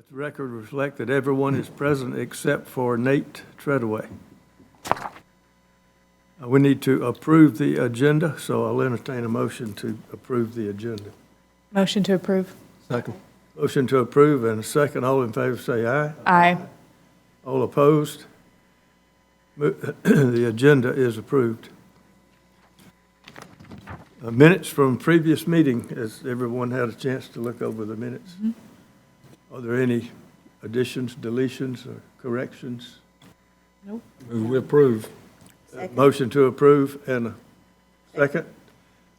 Let the record reflect that everyone is present except for Nate Treadaway. We need to approve the agenda, so I'll entertain a motion to approve the agenda. Motion to approve. Second. Motion to approve and a second. All in favor say aye. Aye. All opposed? The agenda is approved. Minutes from previous meeting, has everyone had a chance to look over the minutes? Are there any additions, deletions, or corrections? Nope. We approve. Motion to approve and a second.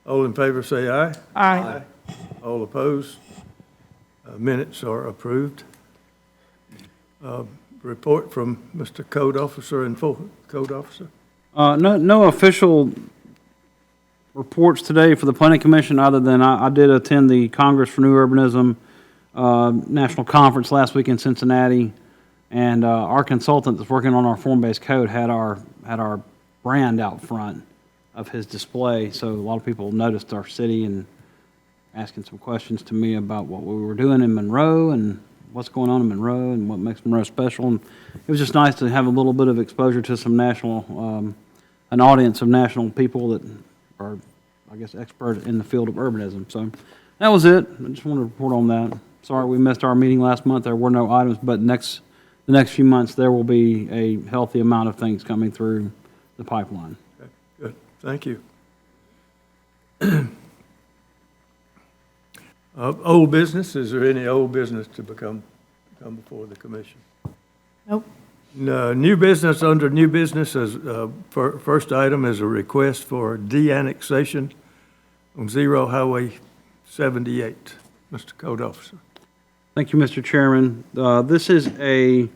All in favor say aye. Aye. All opposed? Minutes are approved. Report from Mr. Code Officer and full Code Officer. No official reports today for the Planning Commission, other than I did attend the Congress for New Urbanism National Conference last week in Cincinnati, and our consultant that's working on our form-based code had our brand out front of his display, so a lot of people noticed our city and asking some questions to me about what we were doing in Monroe and what's going on in Monroe and what makes Monroe special. And it was just nice to have a little bit of exposure to some national, an audience of national people that are, I guess, expert in the field of urbanism. So that was it. I just wanted to report on that. Sorry we missed our meeting last month. There were no items, but the next few months there will be a healthy amount of things coming through the pipeline. Okay, good. Thank you. Old business, is there any old business to come before the commission? Nope. No, new business, under new business, as first item is a request for de-annexation on Zero Highway 78. Mr. Code Officer. Thank you, Mr. Chairman. This is a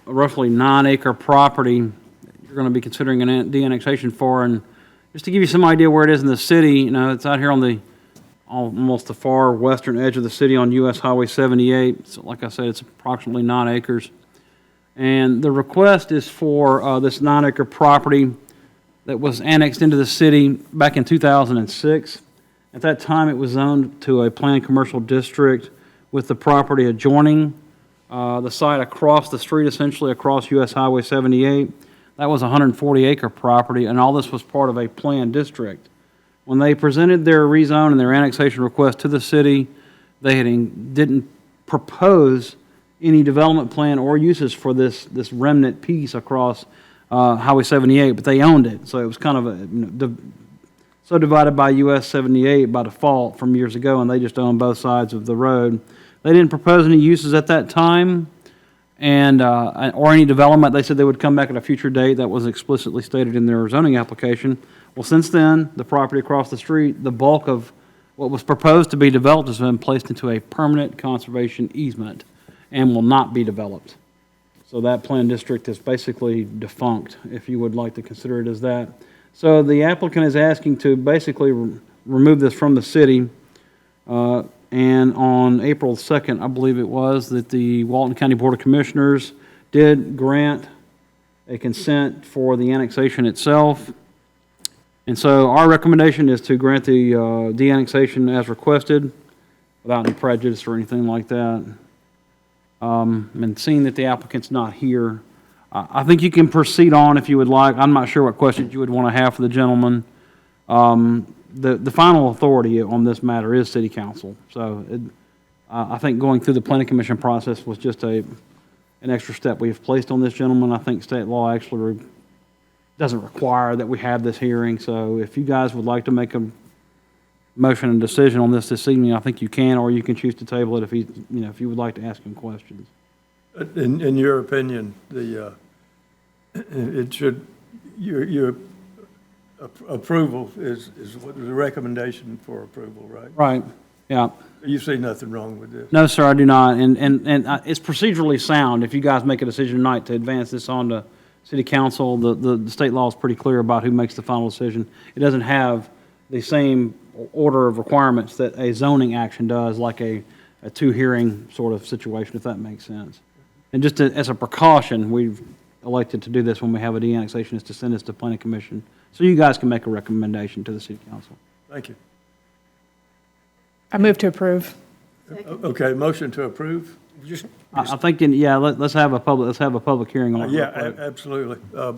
roughly 9-acre property you're going to be considering an de-annexation for. And just to give you some idea where it is in the city, you know, it's out here on the almost the far western edge of the city on US Highway 78. So like I said, it's approximately 9 acres. And the request is for this 9-acre property that was annexed into the city back in 2006. At that time, it was zoned to a planned commercial district with the property adjoining the site across the street, essentially across US Highway 78. That was a 140-acre property, and all this was part of a planned district. When they presented their rezone and their annexation request to the city, they didn't propose any development plan or uses for this remnant piece across Highway 78, but they owned it. So it was kind of subdivided by US 78 by default from years ago, and they just owned both sides of the road. They didn't propose any uses at that time, and or any development. They said they would come back at a future date. That was explicitly stated in their zoning application. Well, since then, the property across the street, the bulk of what was proposed to be developed has been placed into a permanent conservation easement and will not be developed. So that planned district is basically defunct, if you would like to consider it as that. So the applicant is asking to basically remove this from the city, and on April 2nd, I believe it was, that the Walton County Board of Commissioners did grant a consent for the annexation itself. And so our recommendation is to grant the de-annexation as requested without any prejudice or anything like that. And seeing that the applicant's not here, I think you can proceed on if you would like. I'm not sure what questions you would want to have for the gentleman. The final authority on this matter is City Council. So I think going through the Planning Commission process was just an extra step we have placed on this gentleman. I think state law actually doesn't require that we have this hearing. So if you guys would like to make a motion and decision on this evening, I think you can, or you can choose to table it if if you would like to ask him questions. In your opinion, it should, your approval is what the recommendation for approval, right? Right, yeah. You see nothing wrong with this? No, sir, I do not. And it's procedurally sound if you guys make a decision tonight to advance this on to City Council. The state law is pretty clear about who makes the final decision. It doesn't have the same order of requirements that a zoning action does, like a two-hearing sort of situation, if that makes sense. And just as a precaution, we've elected to do this when we have a de-annexation, is to send this to Planning Commission, so you guys can make a recommendation to the City Council. Thank you. I move to approve. Okay, motion to approve. Just, I think, let's have a public hearing on it. real Yeah, quick. absolutely. A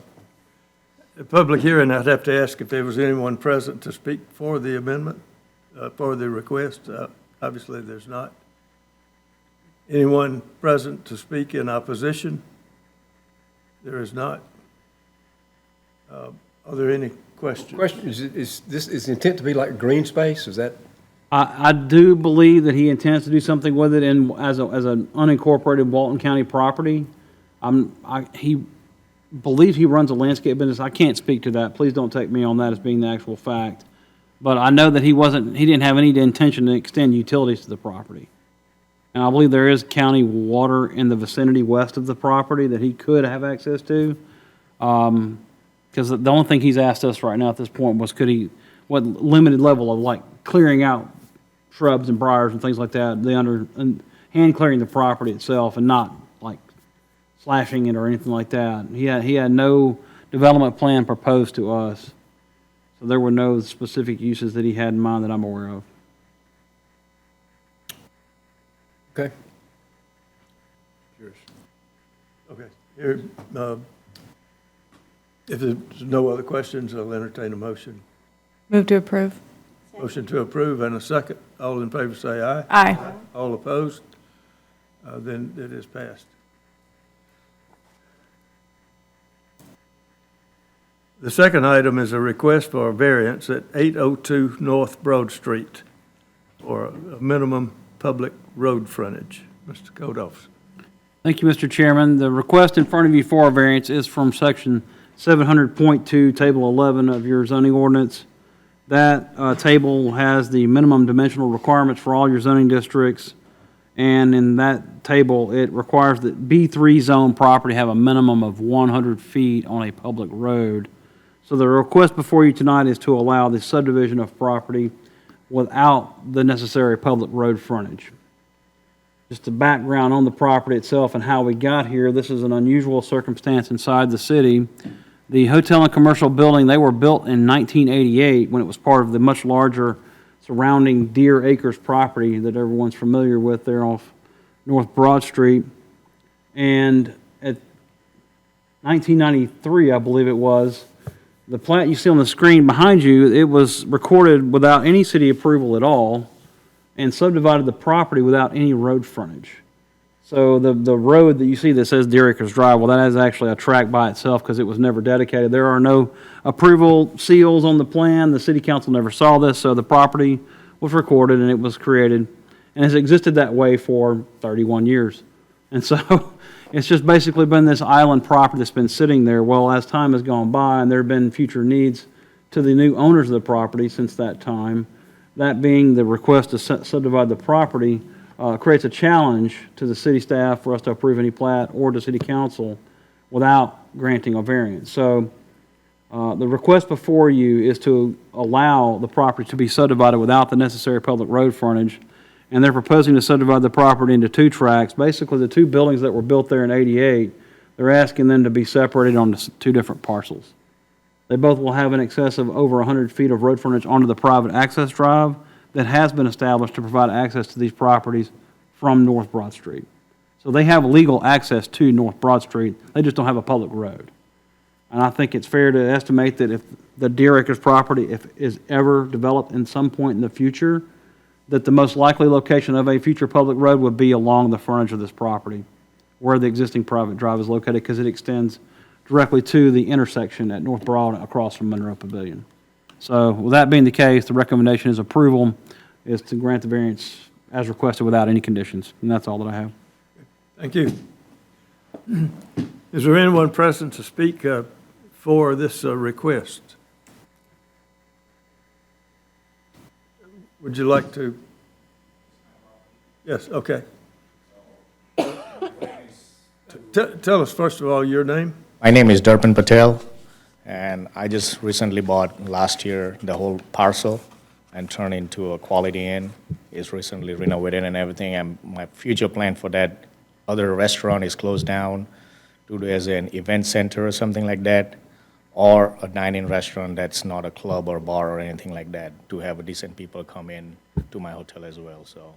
public hearing, I'd have to ask if there was anyone present to speak for the amendment, for the request. Obviously, there's not. Anyone present to speak in opposition? There is not. Are there any questions? question, is the intent to be like green space? Is that, I do believe that he intends to do something with it as an unincorporated Walton County property. He believes he runs a landscape business. I can't speak to that. Please don't take me on that as being the actual fact. But I know that he didn't have any intention to extend utilities to the property. And I believe there is county water in the vicinity west of the property that he could have access to. Because the only thing he's asked us right now at this point was what limited level of like clearing out shrubs and briars and things like that, and hand clearing the property itself and not like slashing it or anything like that. He had no development plan proposed to us. So there were no specific uses that he had in mind that I'm aware of. okay? Okay. Here, if there's no other questions, I'll entertain a motion. Move to approve. Motion to approve and a second. All in favor say aye. Aye. All opposed? Then it is passed. The second item is a request for a variance at 802 North Broad Street for a minimum public road frontage. Mr. Code Officer. Thank you, Mr. Chairman. The request in front of you for a variance is from Section 700.2, Table 11 of your zoning ordinance. That table has the minimum dimensional requirements for all your zoning districts, and in that table, it requires that B3 zone property have a minimum of 100 feet on a public road. So the request before you tonight is to allow the subdivision of property without the necessary public road frontage. Just the background on the property itself and how we got here, this is an unusual circumstance inside the city. The hotel and commercial building, they were built in 1988 when it was part of the much larger surrounding Deer Acres property that everyone's familiar with there off North Broad Street. And at 1993, I believe it was, the plat you see on the screen behind you, it was recorded without any city approval at all and subdivided the property without any road frontage. So the road that you see that says Deer Acres Drive, well, that is actually a track by itself because it was never dedicated. There are no approval seals on the plan. The city council never saw this, so the property was recorded and it was created and has existed that way for 31 years. And so it's just basically been this island property that's been sitting there. Well, as time has gone by and there have been future needs to the new owners of the property since that time, that being the request to subdivide the property, creates a challenge to the city staff for us to approve any plat or to city council without granting a variance. So the request before you is to allow the property to be subdivided without the necessary public road frontage. And they're proposing to subdivide the property into two tracts. Basically, the two buildings that were built there in '88, they're asking them to be separated onto two different parcels. They both will have in excess of over 100 feet of road frontage onto the private access drive that has been established to provide access to these properties from North Broad Street. So they have legal access to North Broad Street, they just don't have a public road. And I think it's fair to estimate that if the Deer Acres property is ever developed in some point in the future, that the most likely location of a future public road would be along the frontage of this property, where the existing private drive is located, because it extends directly to the intersection at North Broad across from Monroe Pavilion. So with that being the case, the recommendation is approval is to grant the variance as requested without any conditions. And that's all that I have. Thank you. Is there anyone present to speak for this request? Would you like to? Yes, okay. Tell us, first of all, your name. My name is Darpan Patel, and I just recently bought last year the whole parcel and turned into a Quality Inn. It's recently renovated and everything, and my future plan for that other restaurant is closed down to do as an event center or something like that, or a dine-in restaurant that's not a club or bar or anything like that, to have a decent people come in to my hotel as well. So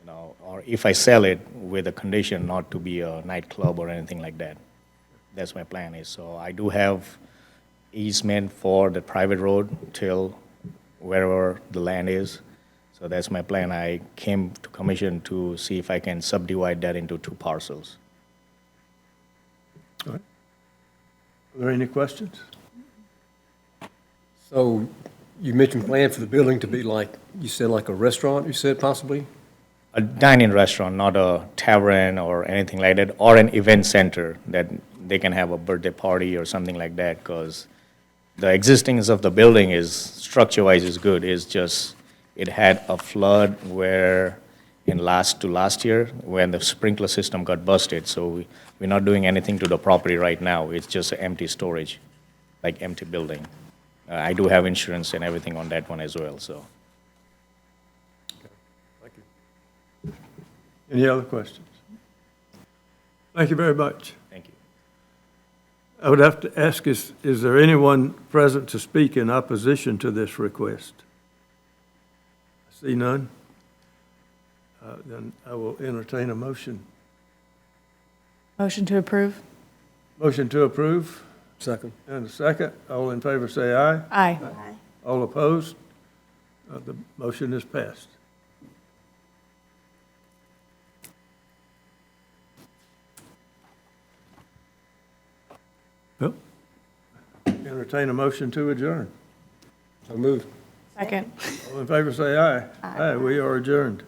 or if I sell it with a condition not to be a nightclub or anything like that. That's my plan is. So I do have easement for the private road till wherever the land is. So that's my plan. I came to commission to see if I can subdivide that into 2 parcels. Are there any questions? So you mentioned plan for the building to be like, you said like a restaurant, you said possibly? A dine-in restaurant, not a tavern or anything like that, or an event center that they can have a birthday party or something like that, because the existence of the building is, structure-wise is good, it's just, it had a flood where, last year, when the sprinkler system got busted, so we're not doing anything to the property right now, it's just an empty storage, like empty building. I do have insurance and everything on that one as well, so. Any other questions? Thank you very much. Thank you. I would have to ask, is there anyone present to speak in opposition to this request? I see none. Then I will entertain a motion. Motion to approve? Motion to approve, Second. and a second. All in favor say aye. Aye. All opposed? The motion is passed. Well, entertain a motion to adjourn. So moved. Second. All in favor say aye. Aye, we are adjourned.